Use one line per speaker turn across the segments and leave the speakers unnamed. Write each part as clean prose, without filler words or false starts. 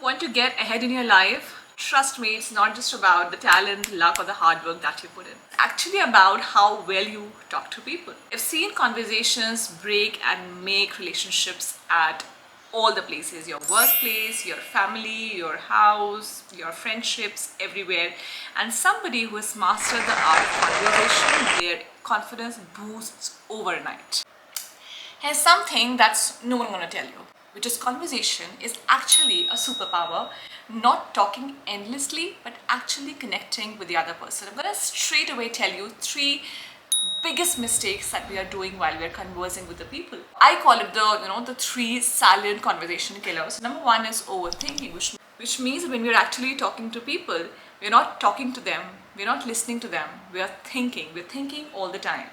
Want to get ahead in your life? Trust me, it's not just about the talent, luck, or the hard work that you put in. It's actually about how well you talk to people. I've seen conversations break and make relationships at all the places, your workplace, your family, your house, your friendships, everywhere. And somebody who has mastered the art of conversation, their confidence boosts overnight. Here's something that's no one gonna tell you, which is conversation is actually a superpower, not talking endlessly, but actually connecting with the other person. I'm gonna straight away tell you three biggest mistakes that we are doing while we're conversing with the people. I call it the three silent conversation killers. Number one is overthinking, which means when we're actually talking to people, we're not talking to them, we're not listening to them, we're thinking all the time.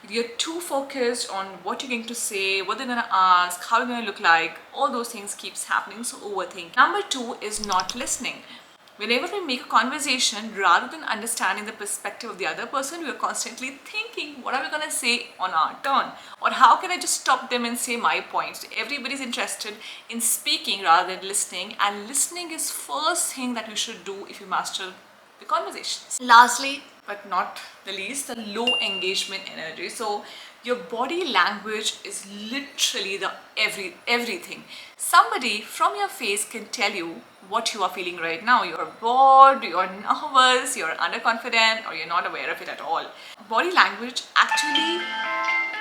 You're too focused on what you're going to say, what they're going to ask, how you're going to look like. All those things keeps happening, so overthink. Number two is not listening. Whenever we make a conversation, rather than understanding the perspective of the other person, we are constantly thinking, what are we going to say on our turn? Or how can I just stop them and say my points? Everybody's interested in speaking rather than listening, and listening is first thing that you should do if you master the conversations. Lastly, but not the least, the low engagement energy. So your body language is literally the everything. Somebody from your face can tell you what you are feeling right now. You're bored, you're nervous, you're underconfident, or you're not aware of it at all. Body language actually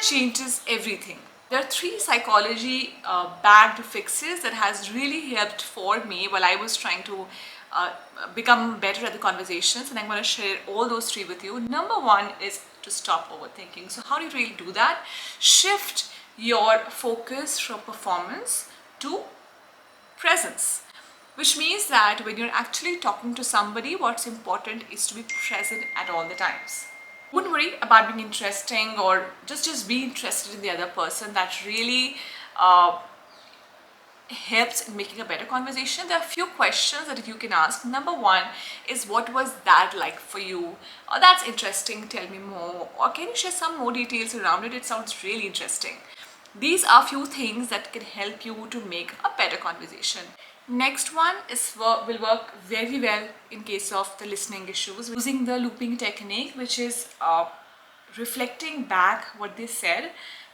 changes everything. There are three psychology backed fixes that has really helped for me while I was trying to uh, become better at the conversations, and I'm going to share all those three with you. Number one is to stop overthinking. So how do you really do that? Shift your focus from performance to presence, which means that when you're actually talking to somebody, what's important is to be present at all the times. Wouldn't worry about being interesting, or just be interested in the other person. That really helps in making a better conversation. There are a few questions that you can ask. Number one is, what was that like for you? Or, that's interesting, tell me more. Or, can you share some more details around it? It sounds really interesting. These are few things that can help you to make a better conversation. Next one is will work very well in case of the listening issues, using the looping technique, which is reflecting back what they said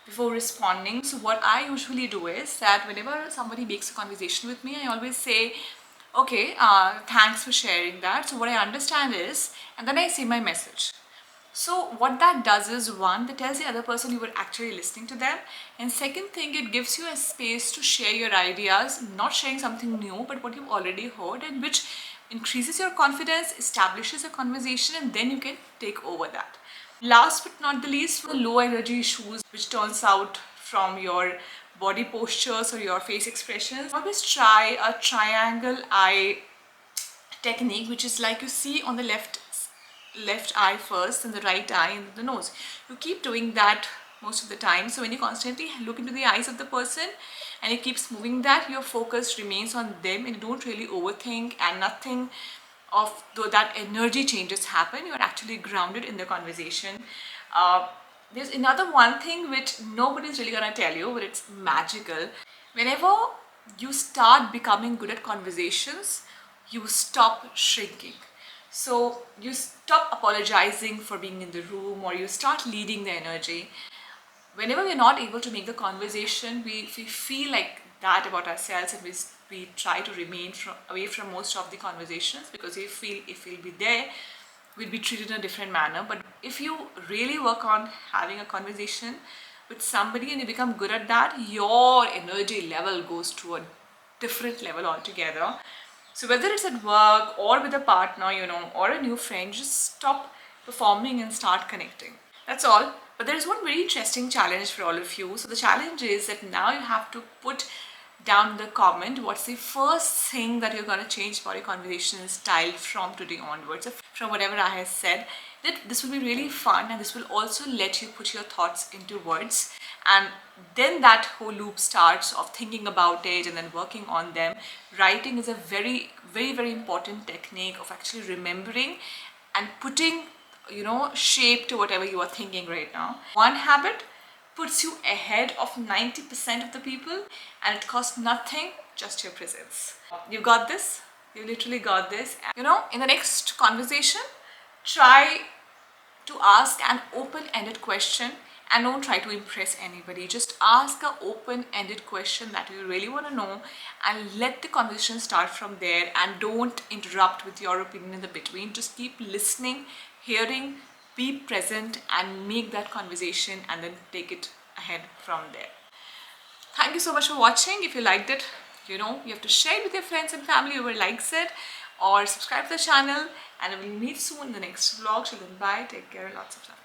before responding. So what I usually do is that whenever somebody makes a conversation with me, I always say, okay, thanks for sharing that. So what I understand is, and then I say my message. So what that does is, one, that tells the other person you were actually listening to them, and second thing, it gives you a space to share your ideas, not sharing something new but what you've already heard, and which increases your confidence, establishes a conversation, and then you can take over that. Last but not the least, for the low energy issues which turns out from your body postures or your face expressions, always try a triangle eye technique, which is like you see on the left eye first, and the right eye, and the nose. You keep doing that most of the time. So when you constantly look into the eyes of the person and it keeps moving, that your focus remains on them and you don't really overthink, and nothing of though that energy changes happen. You're actually grounded in the conversation. There's another one thing which nobody's really gonna tell you, but it's magical. Whenever you start becoming good at conversations, you stop shrinking. So you stop apologizing for being in the room, or you start leading the energy. Whenever we're not able to make the conversation, we feel like that about ourselves, and we try to remain away from most of the conversations, because we feel if we'll be there, we'll be treated in a different manner. But if you really work on having a conversation with somebody and you become good at that, your energy level goes to a different level altogether. So whether it's at work or with a partner, or a new friend, just stop performing and start connecting. That's all. But there is one very interesting challenge for all of you. So the challenge is that now you have to put down in the comment what's the first thing that you're going to change about your conversation style from today onwards, from whatever I have said. That this will be really fun, and this will also let you put your thoughts into words, and then that whole loop starts of thinking about it and then working on them. Writing is a very very important technique of actually remembering and putting shape to whatever you are thinking right now. One habit puts you ahead of 90% of the people, and it costs nothing just your presence. You got this. You literally got this. You know, in the next conversation, try to ask an open-ended question and don't try to impress anybody. Just ask an open-ended question that you really want to know and let the conversation start from there, and don't interrupt with your opinion in the between. Just keep listening, hearing, be present and make that conversation and then take it ahead from there. Thank you so much for watching. If you liked it, you know, you have to share it with your friends and family whoever likes it, or subscribe to the channel, and we'll meet soon in the next vlog. Till then, bye, take care, lots of love.